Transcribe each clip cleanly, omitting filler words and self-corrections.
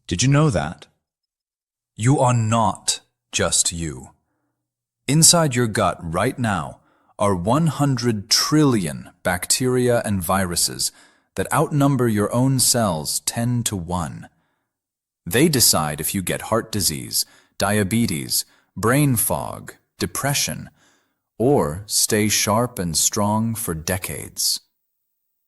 Did you know that? You are not just you. Inside your gut right now are 100 trillion bacteria and viruses that outnumber your own cells 10 to 1. They decide if you get heart disease, diabetes, brain fog, depression, or stay sharp and strong for decades.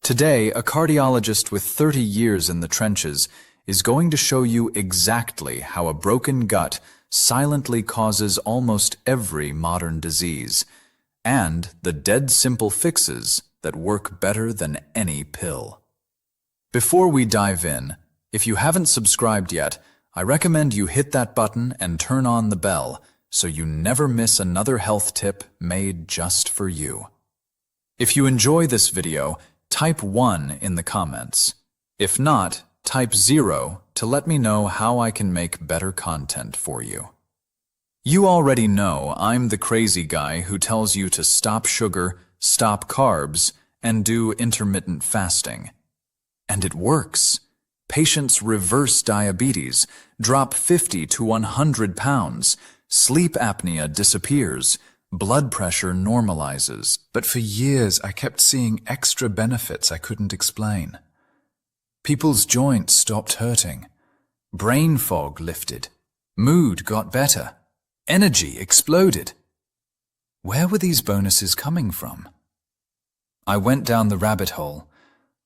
Today, a cardiologist with 30 years in the trenches is going to show you exactly how a broken gut silently causes almost every modern disease, and the dead simple fixes that work better than any pill. Before we dive in, if you haven't subscribed yet, I recommend you hit that button and turn on the bell so you never miss another health tip made just for you. If you enjoy this video, type 1 in the comments. If not, type 0 to let me know how I can make better content for you. You already know I'm the crazy guy who tells you to stop sugar, stop carbs, and do intermittent fasting. And it works. Patients reverse diabetes, drop 50 to 100 pounds, sleep apnea disappears, blood pressure normalizes. But for years I kept seeing extra benefits I couldn't explain. People's joints stopped hurting. Brain fog lifted. Mood got better. Energy exploded. Where were these bonuses coming from? I went down the rabbit hole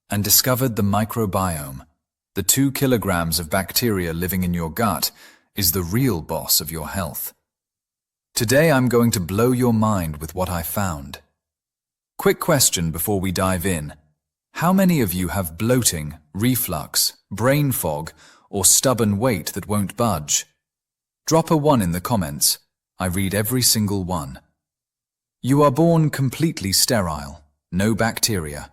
and discovered the microbiome. The 2 kilograms of bacteria living in your gut is the real boss of your health. Today I'm going to blow your mind with what I found. Quick question before we dive in. How many of you have bloating, reflux, brain fog, or stubborn weight that won't budge? Drop a 1 in the comments. I read every single one. You are born completely sterile, no bacteria.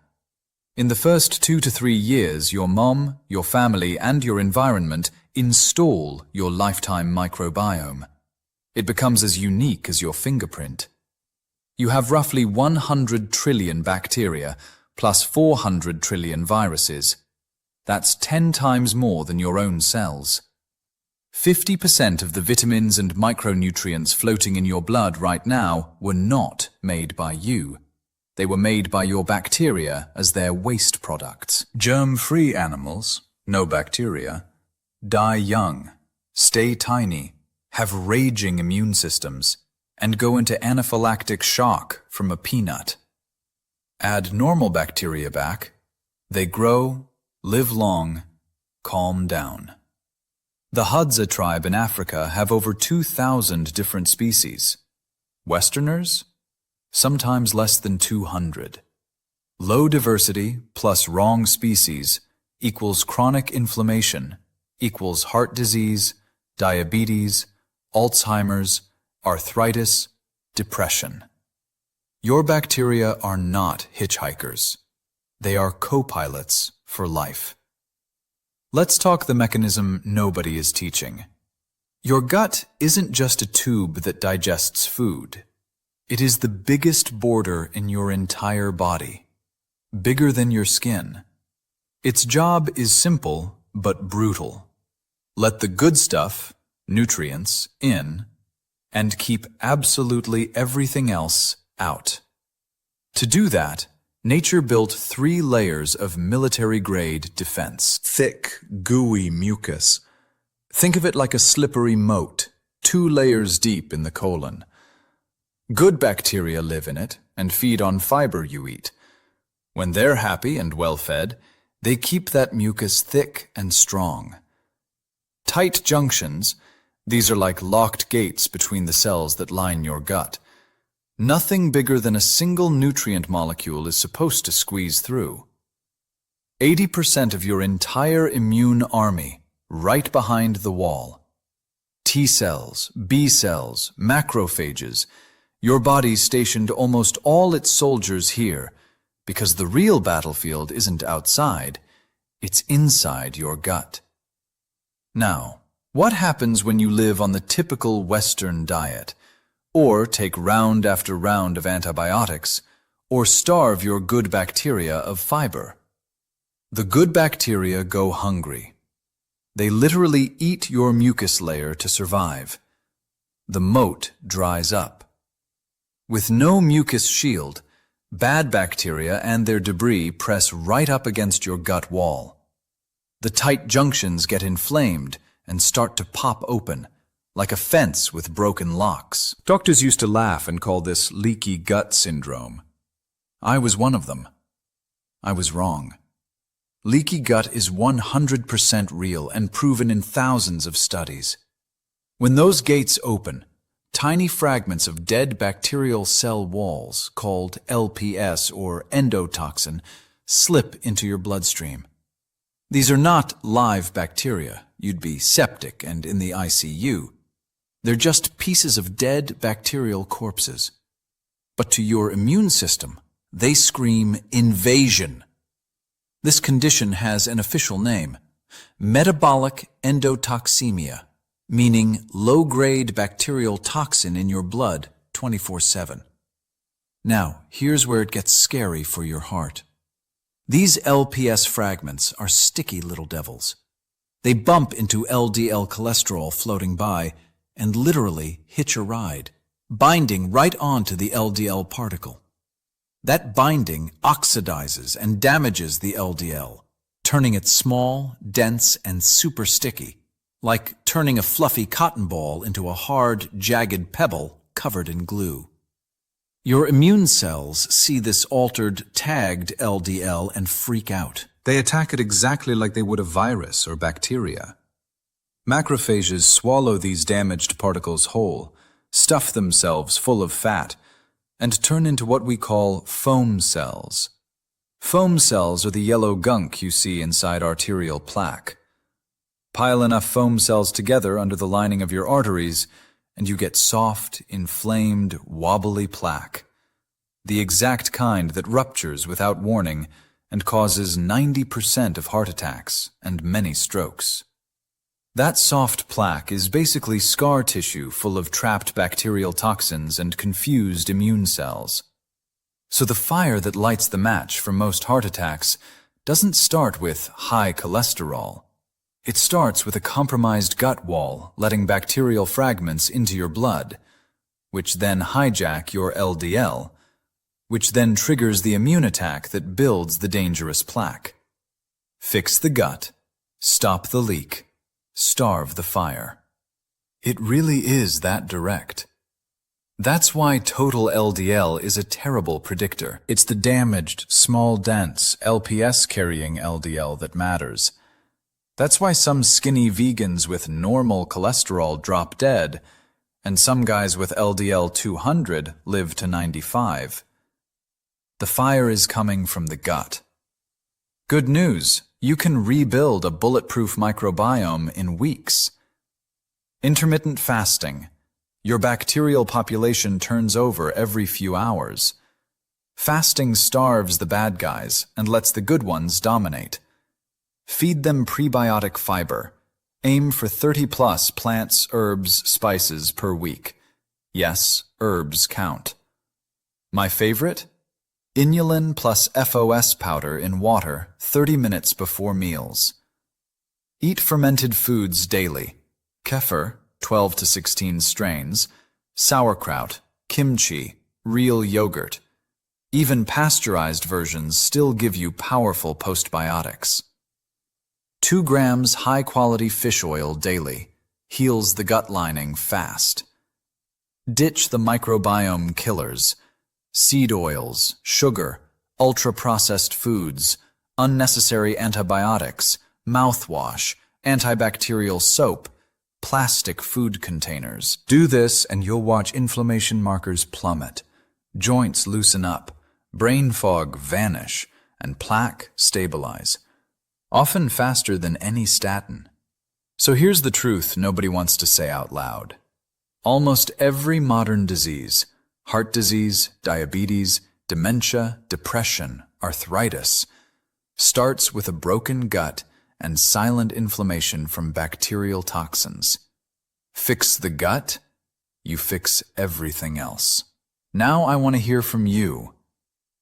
In the first 2 to 3 years, your mom, your family, and your environment install your lifetime microbiome. It becomes as unique as your fingerprint. You have roughly 100 trillion bacteria plus 400 trillion viruses. That's 10 times more than your own cells. 50% of the vitamins and micronutrients floating in your blood right now were not made by you. They were made by your bacteria as their waste products. Germ-free animals, no bacteria, die young, stay tiny, have raging immune systems, and go into anaphylactic shock from a peanut. Add normal bacteria back, they grow, live long, calm down. The Hadza tribe in Africa have over 2,000 different species. Westerners? Sometimes less than 200. Low diversity plus wrong species equals chronic inflammation, equals heart disease, diabetes, Alzheimer's, arthritis, depression. Your bacteria are not hitchhikers. They are co-pilots for life. Let's talk the mechanism nobody is teaching. Your gut isn't just a tube that digests food. It is the biggest border in your entire body, bigger than your skin. Its job is simple but brutal. Let the good stuff, nutrients, in, and keep absolutely everything else out. To do that, nature built 3 layers of military-grade defense. Thick, gooey mucus. Think of it like a slippery moat, 2 layers deep in the colon. Good bacteria live in it and feed on fiber you eat. When they're happy and well-fed, they keep that mucus thick and strong. Tight junctions, these are like locked gates between the cells that line your gut. Nothing bigger than a single nutrient molecule is supposed to squeeze through. 80% of your entire immune army, right behind the wall. T cells, B cells, macrophages. Your body stationed almost all its soldiers here, because the real battlefield isn't outside, it's inside your gut. Now, what happens when you live on the typical Western diet, or take round after round of antibiotics, or starve your good bacteria of fiber? The good bacteria go hungry. They literally eat your mucus layer to survive. The moat dries up. With no mucus shield, bad bacteria and their debris press right up against your gut wall. The tight junctions get inflamed and start to pop open, like a fence with broken locks. Doctors used to laugh and call this leaky gut syndrome. I was one of them. I was wrong. Leaky gut is 100% real and proven in thousands of studies. When those gates open, tiny fragments of dead bacterial cell walls, called LPS or endotoxin, slip into your bloodstream. These are not live bacteria. You'd be septic and in the ICU. They're just pieces of dead bacterial corpses. But to your immune system, they scream invasion. This condition has an official name, metabolic endotoxemia, meaning low-grade bacterial toxin in your blood 24/7. Now, here's where it gets scary for your heart. These LPS fragments are sticky little devils. They bump into LDL cholesterol floating by and literally hitch a ride, binding right onto the LDL particle. That binding oxidizes and damages the LDL, turning it small, dense, and super sticky, like turning a fluffy cotton ball into a hard, jagged pebble covered in glue. Your immune cells see this altered, tagged LDL and freak out. They attack it exactly like they would a virus or bacteria. Macrophages swallow these damaged particles whole, stuff themselves full of fat, and turn into what we call foam cells. Foam cells are the yellow gunk you see inside arterial plaque. Pile enough foam cells together under the lining of your arteries, and you get soft, inflamed, wobbly plaque. The exact kind that ruptures without warning and causes 90% of heart attacks and many strokes. That soft plaque is basically scar tissue full of trapped bacterial toxins and confused immune cells. So the fire that lights the match for most heart attacks doesn't start with high cholesterol. It starts with a compromised gut wall letting bacterial fragments into your blood, which then hijack your LDL, which then triggers the immune attack that builds the dangerous plaque. Fix the gut, stop the leak, starve the fire. It really is that direct. That's why total LDL is a terrible predictor. It's the damaged, small, dense, LPS-carrying LDL that matters. That's why some skinny vegans with normal cholesterol drop dead, and some guys with LDL 200 live to 95. The fire is coming from the gut. Good news, you can rebuild a bulletproof microbiome in weeks. Intermittent fasting. Your bacterial population turns over every few hours. Fasting starves the bad guys and lets the good ones dominate. Feed them prebiotic fiber. Aim for 30+ plants, herbs, spices per week. Yes, herbs count. My favorite? Inulin plus FOS powder in water 30 minutes before meals. Eat fermented foods daily. Kefir, 12 to 16 strains, sauerkraut, kimchi, real yogurt. Even pasteurized versions still give you powerful postbiotics. 2 grams high-quality fish oil daily heals the gut lining fast. Ditch the microbiome killers. Seed oils, sugar, ultra-processed foods, unnecessary antibiotics, mouthwash, antibacterial soap, plastic food containers. Do this and you'll watch inflammation markers plummet, joints loosen up, brain fog vanish, and plaque stabilize, often faster than any statin. So here's the truth nobody wants to say out loud. Almost every modern disease, heart disease, diabetes, dementia, depression, arthritis, starts with a broken gut and silent inflammation from bacterial toxins. Fix the gut, you fix everything else. Now I want to hear from you.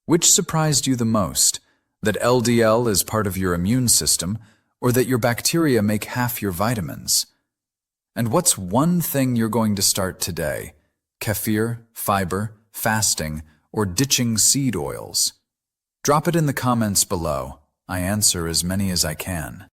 Which surprised you the most? That LDL is part of your immune system, Or that your bacteria make half your vitamins? And what's one thing you're going to start today? Kefir, fiber, fasting, or ditching seed oils? Drop it in the comments below. I answer as many as I can.